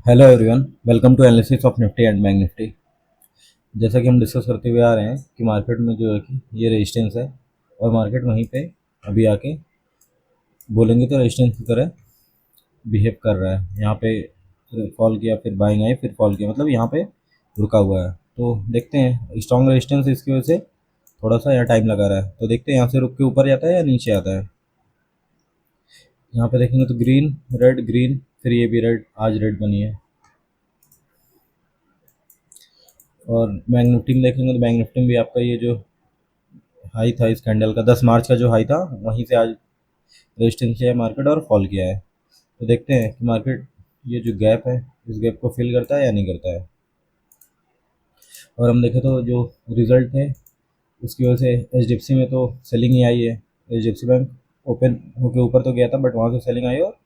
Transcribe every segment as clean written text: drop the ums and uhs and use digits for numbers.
Hello everyone, welcome to analysis of Nifty and Bank Nifty. जैसा कि हम discuss करते हुए आ रहे हैं कि मार्केट में जो है कि ये रेजिस्टेंस है और मार्केट वहीं पे अभी आके बोलेंगे तो रेजिस्टेंस की तरह बिहेव कर रहा है। यहाँ पे फॉल किया, फिर बाइंग आई, फिर फॉल किया, मतलब यहाँ पे रुका हुआ है। तो देखते हैं, स्ट्रॉन्ग रेजिस्टेंस इसकी वजह से थोड़ा सा यहाँ टाइम लगा रहा है। तो देखते हैं यहाँ से रुक के ऊपर जाता है या नीचे आता है। यहाँ पे देखेंगे तो ग्रीन रेड ग्रीन, फिर ये भी रेड, आज रेड बनी है। और बैंक निफ्टी में देखेंगे तो बैंक निफ्टी में भी आपका ये जो हाई था इस कैंडल का, 10 मार्च का जो हाई था, वहीं से आज रेजिस्टेंस किया है मार्केट और फॉल किया है। तो देखते हैं कि मार्केट ये जो गैप है इस गैप को फिल करता है या नहीं करता है। और हम देखें तो जो रिजल्ट है उसकी वजह से एच में तो सेलिंग ही आई है। एच बैंक ओपन होके ऊपर तो गया था, बट वहाँ से सेलिंग आई। और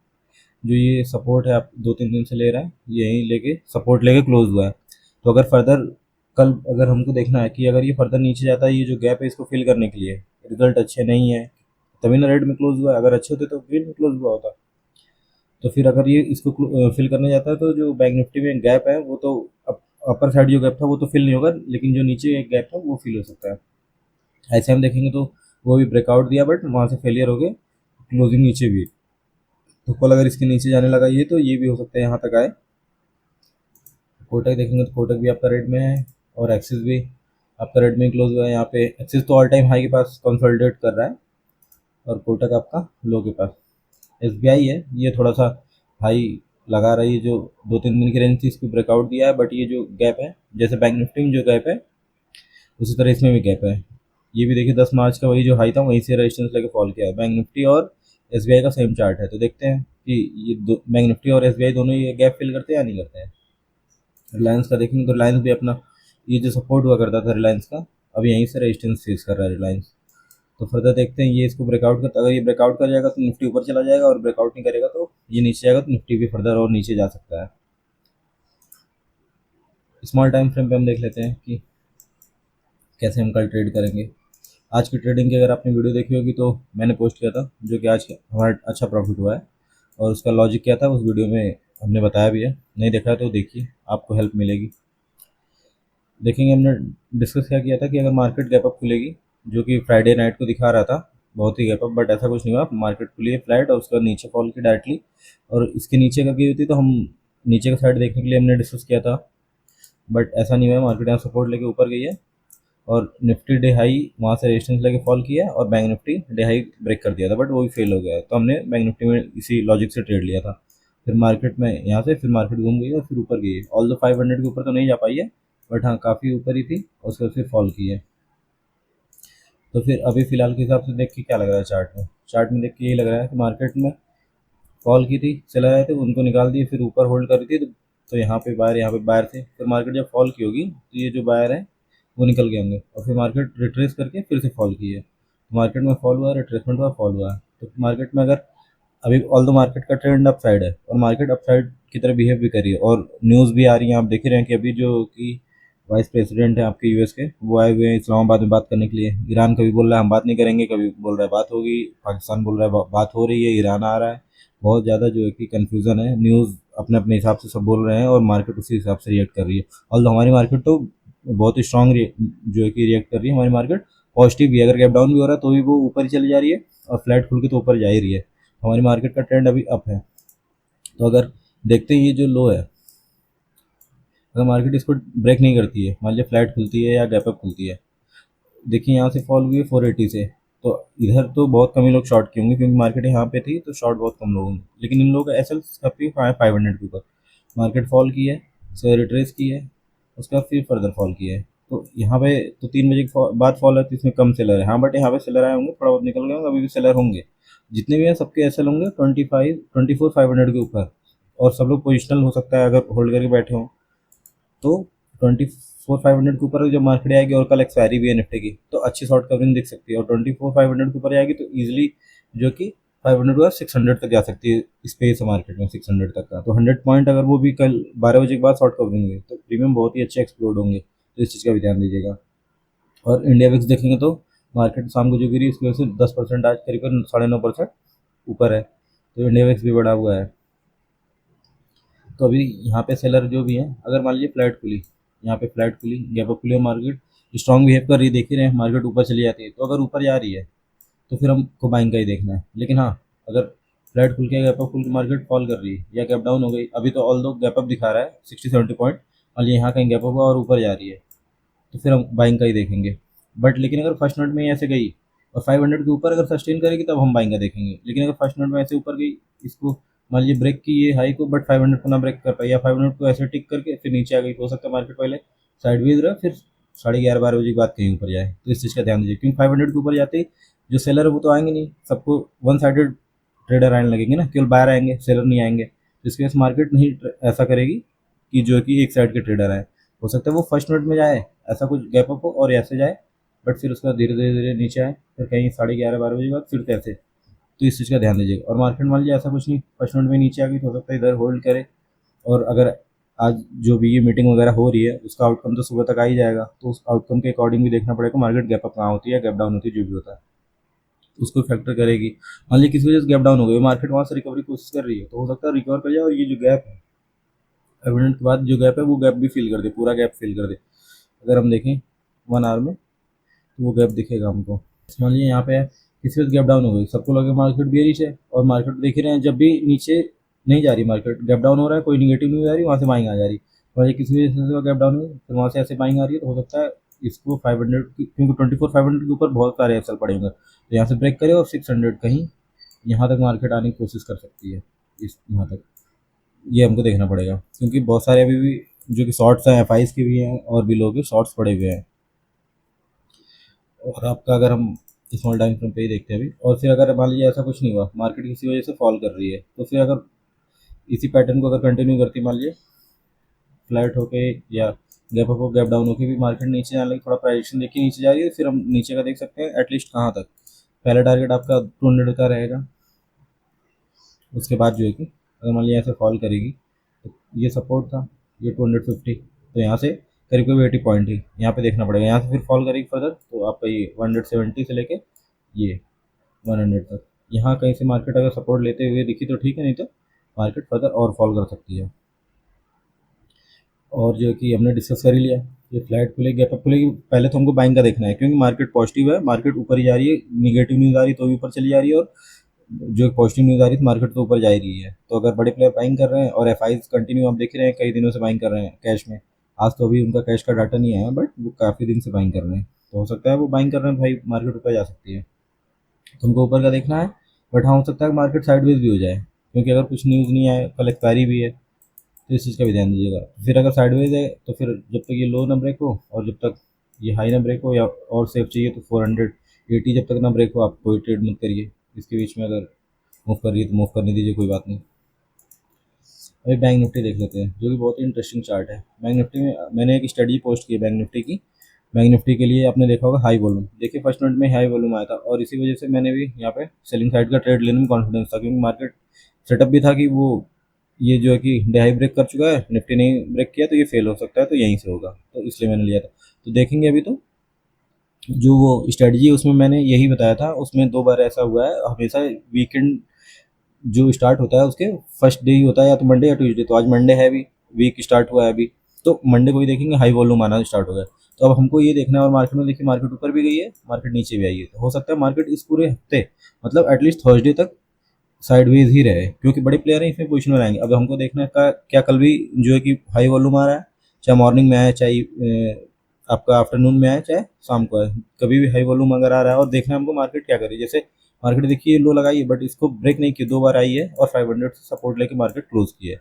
जो ये सपोर्ट है आप 2-3 दिन से ले रहे हैं, यहीं लेके सपोर्ट लेके क्लोज हुआ है। तो अगर फर्दर कल अगर हमको देखना है कि अगर ये फर्दर नीचे जाता है, ये जो गैप है इसको फिल करने के लिए रिजल्ट अच्छे नहीं है तभी ना रेड में क्लोज हुआ है। अगर अच्छे होते तो ग्रीन में क्लोज हुआ होता। तो फिर अगर ये इसको फिल करने जाता है तो जो बैंक निफ्टी में गैप है वो तो अपर साइड जो गैप था वो तो फिल नहीं होगा, लेकिन जो नीचे एक गैप था वो फिल हो सकता है। ऐसे हम देखेंगे तो वो भी ब्रेकआउट दिया, बट वहाँ से फेलियर हो गए, क्लोजिंग नीचे भी। तो कल अगर इसके नीचे जाने लगा ये, तो ये भी हो सकता है यहाँ तक आए। कोटक देखेंगे तो कोटक भी आपका रेट में है और एक्सिस भी आपका रेट में क्लोज हुआ है। यहाँ पे एक्सिस तो ऑल टाइम हाई के पास कंसोलिडेट कर रहा है और कोटक आपका लो के पास। एसबीआई है, ये थोड़ा सा हाई लगा रही है, जो 2-3 दिन की रेंज थी इसको ब्रेकआउट दिया है, बट ये जो गैप है जैसे बैंक निफ्टी में जो गैप है उसी तरह इसमें भी गैप है। ये भी देखिए 10 मार्च का वही जो हाई था वहीं से रेजिस्टेंस लेके फॉल किया है। बैंक निफ्टी और एसबीआई का सेम चार्ट है। तो देखते हैं कि ये बैंक निफ्टी और एसबीआई दोनों ये गैप फिल करते हैं या नहीं करते हैं। रिलायंस का देखेंगे तो रिलायंस भी अपना ये जो सपोर्ट हुआ करता था रिलायंस का, अब यहीं से रेजिस्टेंस फेस कर रहा है रिलायंस। तो फर्दर देखते हैं ये इसको ब्रेकआउट करता, अगर ये ब्रेकआउट कर जाएगा तो निफ्टी ऊपर चला जाएगा, और ब्रेकआउट नहीं करेगा तो ये नीचे जाएगा तो निफ्टी भी फर्दर और नीचे जा सकता है। स्मॉल टाइम फ्रेम पे हम देख लेते हैं कि कैसे हम कल ट्रेड करेंगे। आज की ट्रेडिंग की अगर आपने वीडियो देखी होगी तो मैंने पोस्ट किया था, जो कि आज हमारा अच्छा प्रॉफिट हुआ है। और उसका लॉजिक क्या था उस वीडियो में हमने बताया भी है, नहीं देखा है तो देखिए, आपको हेल्प मिलेगी। देखेंगे हमने डिस्कस क्या किया था कि अगर मार्केट गैप अप खुलेगी, जो कि फ्राइडे नाइट को दिखा रहा था बहुत ही गैप अप, बट ऐसा कुछ नहीं हुआ। मार्केट खुली है फ्लैट और उसके बाद नीचे फॉल की डायरेक्टली, और इसके नीचे का गई होती तो हम नीचे का साइड देखने के लिए हमने डिस्कस किया था, बट ऐसा नहीं हुआ। मार्केट यहाँ सपोर्ट लेके ऊपर गई है और निफ्टी डे हाई वहाँ से रेजिस्टेंस लेके फॉल किया है, और Bank Nifty day high break कर दिया था, बट वो भी फेल हो गया है। तो हमने बैंक निफ्टी में इसी लॉजिक से ट्रेड लिया था। फिर मार्केट में यहाँ से फिर मार्केट घूम गई और फिर ऊपर गई है। ऑल दो 500 के ऊपर तो नहीं जा पाई है, बट हाँ काफ़ी ऊपर ही थी और उसके बाद फिर फॉल की है। तो फिर अभी फिलहाल के हिसाब से देख के क्या लग रहा है चार्ट में देख के यही लग रहा है कि मार्केट में फॉल की थी, सेलर आए थे उनको निकाल दिए, फिर ऊपर होल्ड कर रही थी। तो यहाँ पे बायर थे, फिर मार्केट जब फॉल की होगी तो ये जो बायर है वो निकल गए होंगे, और फिर मार्केट रिट्रेस करके फिर से फॉल की है। तो मार्केट में फॉल हुआ, रिट्रेसमेंट हुआ, फॉल हुआ। तो मार्केट में अगर अभी ऑल द मार्केट का ट्रेंड अप साइड है और मार्केट अप साइड की तरह बिहेव भी कर रही है, और न्यूज़ भी आ रही है, आप देख ही रहे हैं कि अभी जो कि वाइस प्रेसिडेंट है आपके यूएस के, वो आए हुए हैं इस्लामाबाद में बात करने के लिए। ईरान कभी बोल रहा है हम बात नहीं करेंगे, कभी बोल रहा है बात होगी, पाकिस्तान बोल रहा है बात हो रही है, ईरान आ रहा है। बहुत ज़्यादा जो है कि कन्फ्यूज़न है, न्यूज़ अपने अपने हिसाब से सब बोल रहे हैं और मार्केट उसी हिसाब से रिएक्ट कर रही है। और हमारी मार्केट तो बहुत ही स्ट्रांग जो है कि रिएक्ट कर रही है। हमारी मार्केट पॉजिटिव भी है, अगर गैप डाउन भी हो रहा है तो भी वो ऊपर ही चली जा रही है, और फ्लैट खुल के तो ऊपर जा ही रही है। हमारी मार्केट का ट्रेंड अभी अप है। तो अगर देखते हैं ये जो लो है, अगर मार्केट इसको ब्रेक नहीं करती है, मान लीजिए फ्लैट खुलती है या गैप अप खुलती है, देखिए यहाँ से फॉल हुई है 480 से, तो इधर तो बहुत कम ही लोग शॉर्ट किए होंगे क्योंकि मार्केट यहाँ पे थी, तो शॉर्ट बहुत कम लोग होंगे। लेकिन इन लोगों का एस एल 500 के ऊपर मार्केट फॉल की है, सो रिट्रेस की है, उसके बाद फिर फर्दर फॉल की है। तो यहाँ पे तो 3 बजे के बाद फॉल है, तो इसमें कम सेलर है, हाँ, बट यहाँ पे सेलर आए होंगे, थोड़ा बहुत निकल गए होंगे, अभी भी सेलर होंगे। जितने भी हैं सबके एस एल होंगे 24 500 के ऊपर, और सब लोग पोजिशनल हो सकता है अगर होल्ड करके बैठे हों। तो 24 500 के ऊपर जब मार्केट आएगी, और कल एक्सपायरी भी है निफ्टी की, तो अच्छी शॉर्ट कवरिंग दिख सकती है। और 24 500 के ऊपर आएगी तो ईजिली जो कि 500 के बाद 600 तक जा सकती है, स्पेस है मार्केट में 600 तक का। तो 100 पॉइंट अगर वो भी कल 12 बजे के बाद शॉर्ट कवरिंग हुई तो प्रीमियम बहुत ही अच्छे एक्सप्लोड होंगे। तो इस चीज़ का भी ध्यान दीजिएगा। और इंडिया विक्स देखेंगे तो मार्केट शाम को जो गिरी उसकी वजह से 10% आज करीबन 9.5% ऊपर है, तो इंडिया विक्स भी बढ़ा हुआ है। तो अभी यहाँ पे सेलर जो भी है, अगर मान लीजिए फ्लैट खुली, यहाँ पे फ्लैट खुली, गैप अप खुली और मार्केट स्ट्रॉन्ग बिहेव कर रही है, देख ही रहे हैं मार्केट ऊपर चली जाती है, तो अगर ऊपर जा रही है तो फिर हमको बाइंग का ही देखना है। लेकिन हाँ, अगर फ्लैट खुल के गैप अप खुल के मार्केट फॉल कर रही है या गैप डाउन हो गई, अभी तो ऑल दो गैप अप दिखा रहा है 60-70 पॉइंट, और यहाँ कहीं गैप अप हुआ और ऊपर जा रही है, तो फिर हम बाइंग का ही देखेंगे। बट लेकिन अगर फर्स्ट मिनट में ही ऐसे गई और 500 के ऊपर अगर सस्टेन करेगी तब हम बाइंग का देखेंगे। लेकिन अगर फर्स्ट मिनट में ऐसे ऊपर गई, इसको मान लीजिए ब्रेक की ये हाई को, बट 500 को ना ब्रेक कर पाई या 500 को ऐसे टिक करके फिर नीचे आ गई, तो हो सकता है मार्केट पहले साइडवेज रहा, फिर 11:30-12 बजे के बाद कहीं ऊपर जाए। तो इस चीज़ का ध्यान दीजिए, क्योंकि 500 के ऊपर जाते ही जो सेलर है वो तो आएंगे नहीं, सबको वन साइडेड ट्रेडर आने लगेंगे ना, केवल बायर आएंगे, सेलर नहीं आएंगे। तो इसके वजह से मार्केट नहीं ऐसा करेगी कि जो कि एक साइड के ट्रेडर आए। हो सकता है वो फर्स्ट मिनट में जाए, ऐसा कुछ गैप अप हो और ऐसे जाए, बट फिर उसका धीरे धीरे धीरे नीचे आए, फिर कहीं 11:30-12 बजे के बाद फिर कैसे। तो इस चीज़ का ध्यान दीजिएगा। और मार्केट मान लीजिए ऐसा कुछ नहीं, फर्स्ट मिनट में नीचे आ गई तो हो सकता है इधर होल्ड करे, और अगर आज जो भी ये मीटिंग वगैरह हो रही है उसका आउटकम तो सुबह तक आ ही जाएगा, तो उस आउटकम के अकॉर्डिंग भी देखना पड़ेगा मार्केट गैप अप कहाँ होती है, गैप डाउन होती है, जो भी होता है उसको फैक्टर करेगी। मान लीजिए किसी वजह से गैप डाउन हो गई, मार्केट वहाँ से रिकवरी कोशिश कर रही है, तो हो सकता है रिकवर कर जाए और ये जो गैप है, एविडेंट के बाद जो गैप है वो गैप भी फिल कर दे, पूरा गैप फिल कर दे। अगर हम देखें 1 आवर में तो वो गैप दिखेगा हमको। मान लीजिए यहाँ पे है, किसी वजह गैप डाउन हो गई, सबको लगे मार्केट बेरिश है, और मार्केट देख ही रहे हैं जब भी नीचे नहीं जा रही, मार्केट गैप डाउन हो रहा है, कोई निगेटिव नहीं जा रही, वहाँ से बाइंग आ जा रही। और किसी वजह से गैप डाउन हुई फिर वहाँ से ऐसे बाइंग आ रही है, तो हो सकता है इसको 500 क्योंकि 24-500 के ऊपर बहुत सारे एफएल पड़े होंगे, तो यहाँ से ब्रेक करे और 600 कहीं यहाँ तक मार्केट आने की कोशिश कर सकती है। इस यहाँ तक ये हमको देखना पड़ेगा, क्योंकि बहुत सारे अभी भी जो कि शॉर्ट्स हैं, एफ के भी हैं और भी लोग के शॉर्ट्स पड़े हुए हैं। और आपका अगर हम स्मॉल टाइम फ्रेम पे ही देखते हैं अभी, और फिर अगर मान लीजिए ऐसा कुछ नहीं हुआ, मार्केट किसी वजह से फॉल कर रही है, तो फिर अगर इसी पैटर्न को अगर कंटिन्यू करती, मान लीजिए फ्लैट होके या गैप अप गैप डाउन होके भी मार्केट नीचे जाने लगी, थोड़ा प्राइजेक्शन देखिए नीचे जा रही है, फिर हम नीचे का देख सकते हैं एटलीस्ट कहाँ तक। पहला टारगेट आपका 200 का रहेगा, उसके बाद जो है कि अगर मान लीजिए ऐसे फॉल करेगी तो ये सपोर्ट था, ये 250, तो यहाँ से करीब करीब 80 पॉइंट ही यहाँ पे देखना पड़ेगा। यहाँ से फिर फॉल करेगी फर्दर तो आपका ये 170 से लेके ये 100 तक, यहाँ कहीं से मार्केट अगर सपोर्ट लेते हुए दिखी तो ठीक है, नहीं तो मार्केट फर्दर और फॉल कर सकती है। और जो कि हमने डिस्कस कर ही लिया, ये फ्लैट खुलेगी गैप अप खुलेगी, पहले तो हमको बाइंग का देखना है, क्योंककि मार्केट पॉजिटिव है, मार्केट ऊपर ही जा रही है, निगेटिव न्यूज़ आ रही है तो भी ऊपर चली जा रही है, और जो पॉजिटिव न्यूज़ आ रही है तो मार्केट तो ऊपर जा ही रही है। तो अगर बड़े प्लेयर बाइंग कर रहे हैं और एफ कंटिन्यू आप देख रहे हैं कई दिनों से बाइंग कर रहे हैं कैश में, आज तो अभी उनका कैश का डाटा नहीं आया, बट वो काफ़ी दिन से बाइंग कर रहे हैं, तो हो सकता है वो बाइंग कर रहे हैं, भाई मार्केट ऊपर जा सकती है, तुमको ऊपर का देखना है। बट हाँ, हो सकता है मार्केट साइडवेज भी हो जाए, क्योंकि अगर कुछ न्यूज़ नहीं आए, कल एक्सपायरी भी है, तो इस चीज़ का भी ध्यान दीजिएगा। फिर अगर साइडवेज है तो फिर जब तक ये लो ना ब्रेक हो और जब तक ये हाई ना ब्रेक हो, या और सेफ चाहिए तो 480 जब तक ना ब्रेक हो आप कोई ट्रेड मत करिए। इसके बीच में अगर मूव कर रही है तो मूव करने दीजिए, कोई बात नहीं। अभी बैंक निफ्टी देख लेते हैं, जो कि बहुत ही इंटरेस्टिंग चार्ट है। बैंक निफ्टी में मैंने एक स्टडी पोस्ट की है बैंक निफ्टी की। बैंक निफ्टी के लिए आपने देखा होगा हाई वॉल्यूम, देखिए फर्स्ट मिनट में हाई वॉल्यूम आया था, और इसी वजह से मैंने भी यहाँ पे सेलिंग साइड का ट्रेड लेने में कॉन्फिडेंस था, क्योंकि मार्केट सेटअप भी था कि वो ये जो है कि हाई ब्रेक कर चुका है, निफ्टी नहीं ब्रेक किया तो ये फेल हो सकता है, तो यहीं से होगा, तो इसलिए मैंने लिया था। तो देखेंगे अभी तो जो वो स्ट्रेटजी है उसमें मैंने यही बताया था, उसमें 2 बार ऐसा हुआ है, हमेशा वीकेंड जो स्टार्ट होता है उसके फर्स्ट डे ही होता है, या तो मंडे या ट्यूसडे, तो आज मंडे है, अभी वीक स्टार्ट हुआ है अभी, तो मंडे को ही देखेंगे हाई वॉल्यूम आना स्टार्ट हो गया। तो अब हमको ये देखना है, और मार्केट में देखिए मार्केट ऊपर भी गई है, मार्केट नीचे भी आई है, तो हो सकता है मार्केट इस पूरे हफ्ते मतलब एटलीस्ट थर्सडे तक साइडवेज ही रहे, क्योंकि बड़े प्लेयर हैं इसमें पोजिशन में रहेंगे। अब हमको देखना है क्या कल भी जो है कि हाई वॉल्यूम आ रहा है, चाहे मॉर्निंग में आए, चाहे आपका आफ्टरनून में आए, चाहे शाम को आए, कभी भी हाई वॉल्यूम अगर आ रहा है, और देखना है हमको मार्केट क्या करे। जैसे मार्केट देखिए लो लगाई है बट इसको ब्रेक नहीं किया, 2 बार आई है और 500 से सपोर्ट लेके मार्केट क्लोज की है,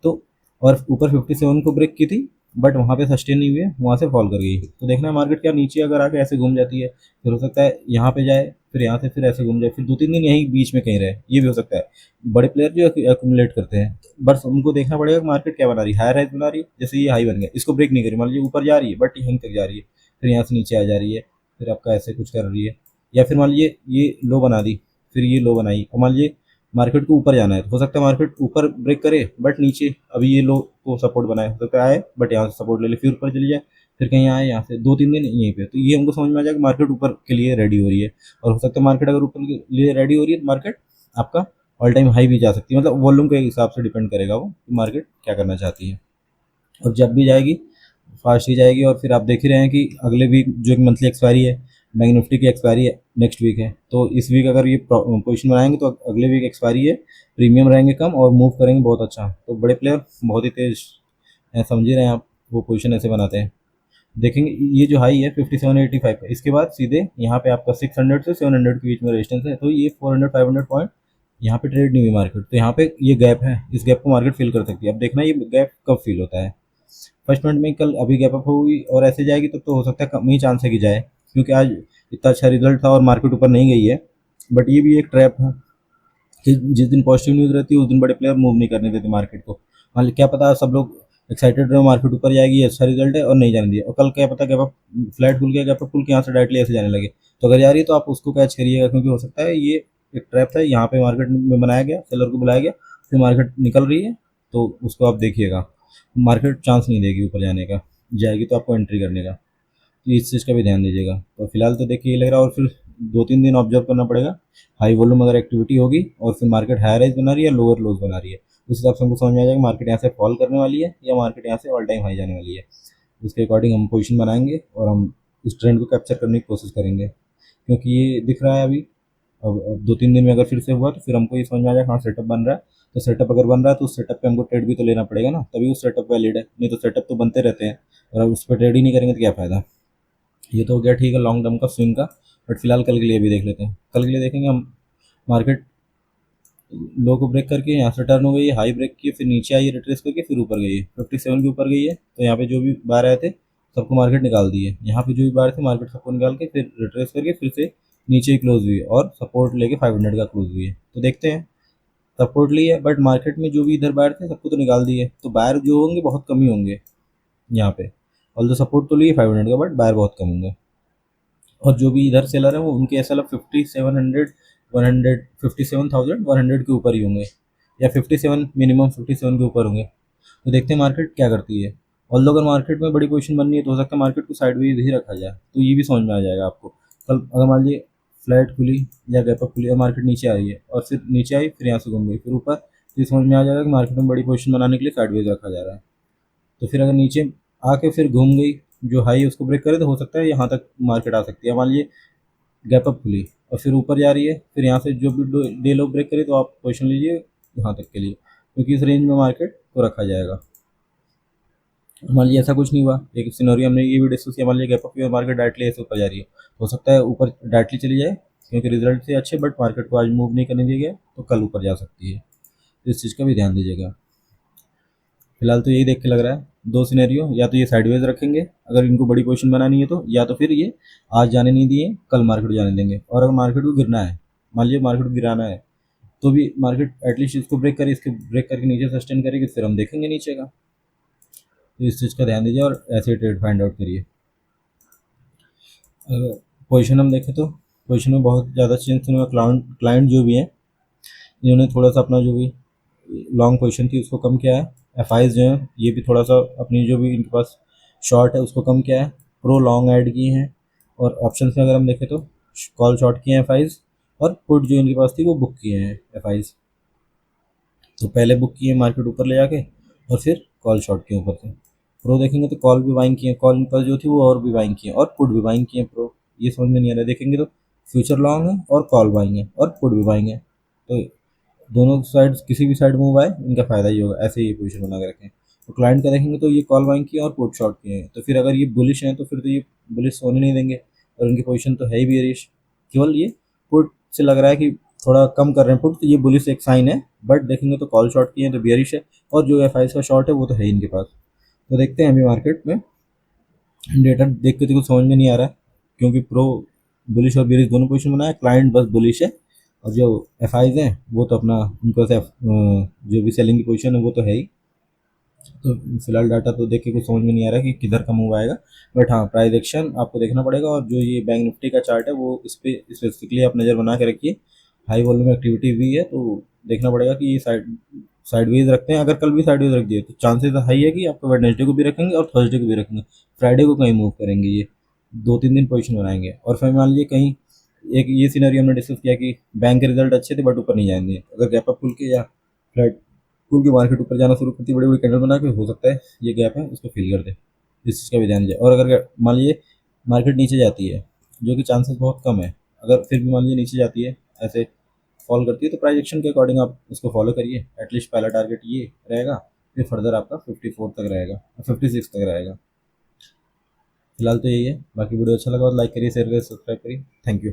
तो और ऊपर 57 को ब्रेक की थी, बट वहाँ पे सस्टेन नहीं हुई है, वहाँ से फॉल कर गई। तो देखना है मार्केट क्या नीचे अगर आके ऐसे घूम जाती है, फिर हो सकता है यहाँ पे जाए, फिर यहाँ से फिर ऐसे घूम जाए, फिर 2-3 दिन यहीं बीच में कहीं रहे, ये भी हो सकता है। बड़े प्लेयर जो एक्यूमुलेट करते हैं, बस उनको देखना पड़ेगा कि मार्केट क्या बना रही है, हायर हाई बना रही है, जैसे ये हाई बन गया, इसको ब्रेक नहीं करी, मान लीजिए ऊपर जा रही है बट यहीं तक जा रही है, फिर यहाँ से नीचे आ जा रही है, फिर आपका ऐसे कुछ कर रही है, या फिर मान लीजिए ये लो बना दी, फिर ये लो बनाई, और मान लीजिए मार्केट को ऊपर जाना है, तो हो सकता है मार्केट ऊपर ब्रेक करे बट नीचे अभी ये लो को सपोर्ट बनाए, हो सकता है आए बट यहाँ से सपोर्ट ले ले, फिर ऊपर चली जाए, फिर कहीं आए यहाँ से 2-3 दिन यहीं पे, तो ये हमको समझ में आ जाएगा मार्केट ऊपर के लिए रेडी हो रही है। और हो सकता है मार्केट अगर ऊपर के लिए रेडी हो रही है तो मार्केट आपका ऑल टाइम हाई भी जा सकती है, मतलब वॉल्यूम के हिसाब से डिपेंड करेगा वो कि मार्केट क्या करना चाहती है। और जब भी जाएगी फास्ट ही जाएगी। और फिर आप देख ही रहे हैं कि अगले वीक जो एक मंथली एक्सपायरी है, बैंक निफ्टी की एक्सपायरी है नेक्स्ट वीक है, तो इस वीक अगर ये पोजीशन बनाएंगे तो अगले वीक एक्सपायरी है, प्रीमियम रहेंगे कम और मूव करेंगे बहुत अच्छा। तो बड़े प्लेयर बहुत ही तेज हैं, समझ ही रहे हैं आप, वो पोजीशन ऐसे बनाते हैं। देखेंगे ये जो हाई है 5785 का, इसके बाद सीधे यहाँ पे आपका 600 से 700 के बीच में रेजिस्टेंस है, तो ये 400 500 पॉइंट यहाँ पे ट्रेड नहीं हुई मार्केट, तो यहाँ पे ये गैप है, इस गैप को मार्केट फिल कर सकती है। अब देखना ये गैप कब फिल होता है। फर्स्ट मिनट में कल अभी गैप अप होगी और ऐसे जाएगी तो हो सकता है कम ही चांस है कि जाए, क्योंकि आज इतना अच्छा रिजल्ट था और मार्केट ऊपर नहीं गई है। बट ये भी एक ट्रैप है कि जिस दिन पॉजिटिव न्यूज़ रहती है उस दिन बड़े प्लेयर मूव नहीं करने देते मार्केट को। मान ली क्या पता सब लोग एक्साइटेड रहे, मार्केट ऊपर जाएगी, अच्छा रिजल्ट है और नहीं जाने दिया, और कल क्या पता गैप अप फ्लैट खुल गया, गैप अप खुल के यहाँ से डायरेक्टली ऐसे जाने लगे, तो अगर जा रही है तो आप उसको कैच करिएगा, क्योंकि हो सकता है ये एक ट्रैप था, यहाँ पे मार्केट में बनाया गया, सेलर को बुलाया गया, फिर मार्केट निकल रही है, तो उसको आप देखिएगा, मार्केट चांस नहीं देगी ऊपर जाने का, जाएगी तो आपको एंट्री करने का, तो इस चीज़ का भी ध्यान दीजिएगा। तो फिलहाल तो देखिए ये लग रहा है, और फिर 2-3 दिन ऑब्जर्व करना पड़ेगा, हाई वॉल्यूम अगर एक्टिविटी होगी और फिर मार्केट हाई राइज बना रही है, लोअर लोज बना रही है, उस हिसाब से हमको समझ में आ जाएगा मार्केट यहाँ से फॉल करने वाली है या मार्केट यहाँ से ऑल टाइम हाई जाने वाली है। उसके अकॉर्डिंग हम पोजीशन बनाएंगे और हम इस ट्रेंड को कैप्चर करने की कोशिश करेंगे, क्योंकि ये दिख रहा है अभी। अब 2-3 दिन में अगर फिर से हुआ तो फिर हमको ये समझ में आ जाएगा हाँ सेटअप बन रहा है, तो सेटअप अगर बन रहा है तो उस सेटअप पे हमको ट्रेड भी तो लेना पड़ेगा ना, तभी उस सेटअप वैलिड है, नहीं तो सेटअप तो बनते रहते हैं और अब उस पर ट्रेड ही नहीं करेंगे तो क्या फ़ायदा। ये तो हो गया ठीक है लॉन्ग टर्म का स्विंग का। बट फिलहाल कल के लिए भी देख लेते हैं, कल के लिए देखेंगे हम। मार्केट लो को ब्रेक करके यहाँ से टर्न हो गई है, हाई ब्रेक किए, फिर नीचे आई है, रिट्रेस करके फिर ऊपर गई है, 57 के ऊपर गई है, तो यहाँ पे जो भी बाहर आए थे सबको मार्केट निकाल दी है, यहाँ पे जो भी बाहर थे मार्केट सबको निकाल के फिर रिट्रेस करके फिर से नीचे ही क्लोज हुई है और सपोर्ट लेके 500 का क्लोज हुई है। तो देखते हैं, सपोर्ट ली है बट मार्केट में जो भी इधर बाहर थे सबको तो निकाल दिए, तो बाहर जो होंगे बहुत कम ही होंगे यहाँ पे, और जो सपोर्ट तो लिए 500 का बट बाहर बहुत कम होंगे। और जो भी इधर सेलर है वो उनके एस एल 5700 100 57,100 के ऊपर ही होंगे, या 57 मिनिमम 57 के ऊपर होंगे। तो देखते हैं मार्केट क्या करती है। और अगर मार्केट में बड़ी पोजीशन बननी है तो हो सकता है मार्केट को साइडवेज ही रखा जाए, तो ये भी समझ में आ जाएगा आपको। कल अगर मान लीजिए फ्लैट खुली या गैप अप खुली और मार्केट नीचे आ रही है और फिर नीचे आई फिर यहाँ से घूम गई फिर ऊपर, तो ये समझ में आ जाएगा कि मार्केट में बड़ी पोजीशन बनाने के लिए साइडवेज रखा जा रहा है। तो फिर अगर नीचे आके फिर घूम गई, जो हाई है उसको ब्रेक करे, तो हो सकता है यहाँ तक मार्केट आ सकती है। मान लीजिए गैप अप खुली और फिर ऊपर जा रही है, फिर यहाँ से जो भी डे लो ब्रेक करे तो आप पोजिशन लीजिए यहाँ तक के लिए, क्योंकि इस रेंज में मार्केट को रखा जाएगा। मान लीजिए ऐसा कुछ नहीं हुआ, एक सिनेरियो हमने ये भी डिस्कस किया, मान लीजिए गैप अप की मार्केट डायरेक्टली ऐसे ऊपर जा रही है, तो हो सकता है ऊपर डायरेक्टली चली जाए क्योंकि रिजल्ट से अच्छे, बट मार्केट को आज मूव नहीं करने दिया गया तो कल ऊपर जा सकती है, तो इस चीज़ का भी ध्यान दीजिएगा। फिलहाल तो यही देख के लग रहा है दो सिनेरियो, या तो ये साइडवेज रखेंगे अगर इनको बड़ी पोजीशन बनानी है तो, या तो फिर ये आज जाने नहीं दिए कल मार्केट जाने देंगे। और अगर मार्केट को गिरना है, मान लीजिए मार्केट को गिराना है, तो भी मार्केट एटलीस्ट इसको ब्रेक करे, इसके ब्रेक करके नीचे सस्टेन करेगी, फिर हम देखेंगे नीचे का। तो इस चीज़ का ध्यान दीजिए और ऐसे ट्रेड फाइंड आउट करिए। पोजीशन हम देखें तो पोजीशन में बहुत ज़्यादा चेंज हुआ, क्लाइंट जो भी है इन्होंने थोड़ा सा अपना जो भी लॉन्ग पोजीशन थी उसको कम किया है। एफ आईज जो हैं ये भी थोड़ा सा अपनी जो भी इनके पास शॉर्ट है उसको कम किया है, प्रो लॉन्ग ऐड किए हैं, और ऑप्शन में अगर हम देखें तो कॉल शॉर्ट किए हैं एफ आईज, और पुट जो इनके पास थी वो बुक किए हैं एफ आईज। तो पहले बुक किए मार्केट ऊपर ले जाके और फिर कॉल शॉर्ट किए ऊपर से। प्रो देखेंगे तो कॉल भी बाइंग किए, कॉल पर जो थी वो और भी बाइंग किए और पुट भी बाइंग किए प्रो, ये समझ में नहीं आ रहा। देखेंगे तो फ्यूचर लॉन्ग है और कॉल बाइंग है और पुट भी बाइंग है, तो दोनों साइड किसी भी साइड मूव आए इनका फ़ायदा ही होगा, ऐसे ही पोजीशन बना के रखें। तो क्लाइंट का देखेंगे तो ये कॉल बाइंग किए और पुट शॉर्ट किए हैं, तो फिर अगर ये बुलिश हैं तो फिर तो ये बुलिश होने नहीं देंगे, और इनकी पोजीशन तो है ही बेरिश, केवल ये पुट से लग रहा है कि थोड़ा कम कर रहे हैं पुट, तो ये बुलिश एक साइन है। बट देखेंगे तो कॉल शॉर्ट किए हैं तो बेरिश है, और जो एफ का शॉर्ट है वो तो है ही इनके पास। तो देखते हैं अभी मार्केट में डेटा देख के तो कुछ समझ में नहीं आ रहा है, क्योंकि प्रो बुलिश और बेरिश दोनों पोजीशन बनाया, क्लाइंट बस बुलिश है, और जो एफ आईज हैं वो तो अपना उनको से जो भी सेलिंग की पोजीशन है वो तो है ही। तो फिलहाल डाटा तो देख के कुछ समझ में नहीं आ रहा है कि किधर का मूव आएगा, बट हाँ प्राइस एक्शन आपको देखना पड़ेगा। और जो ये बैंक निफ्टी का चार्ट है वो इस पर स्पेसिफिकली आप नज़र बना के रखिए, हाई वॉल्यूम एक्टिविटी हुई है तो देखना पड़ेगा कि ये साइडवेज रखते हैं। अगर कल भी साइडवेज रख दिए तो चांसेस हाई है कि आपको वेडनेसडे को भी रखेंगे और थर्सडे को भी रखेंगे, फ्राइडे को कहीं मूव करेंगे, ये 2-3 दिन पोजीशन बनाएंगे। और फिर मान लीजिए कहीं एक ये सिनेरियो हमने डिस्कस किया कि बैंक के रिजल्ट अच्छे थे बट ऊपर नहीं जाएंगे, अगर गैप अप खुल के या फ्लैट खुल के मार्केट ऊपर जाना शुरू करती है, बड़ी बड़ी कैंडल बना के, हो सकता है ये गैप है उसको फिल कर दे, इस चीज़ का भी ध्यान दीजिए। और अगर मान लीजिए मार्केट नीचे जाती है, जो कि चांसेस बहुत कम है, अगर फिर भी मान लीजिए नीचे जाती है, ऐसे फॉल करती है, तो प्राइस एक्शन के अकॉर्डिंग आप उसको फॉलो करिए। एटलीस्ट पहला टारगेट ये रहेगा, फिर फर्दर आपका 54 तक रहेगा, 56 तक रहेगा। फिलहाल तो यही है, बाकी वीडियो अच्छा लगा तो लाइक करिए, शेयर करिए, सब्सक्राइब करिए। Thank you.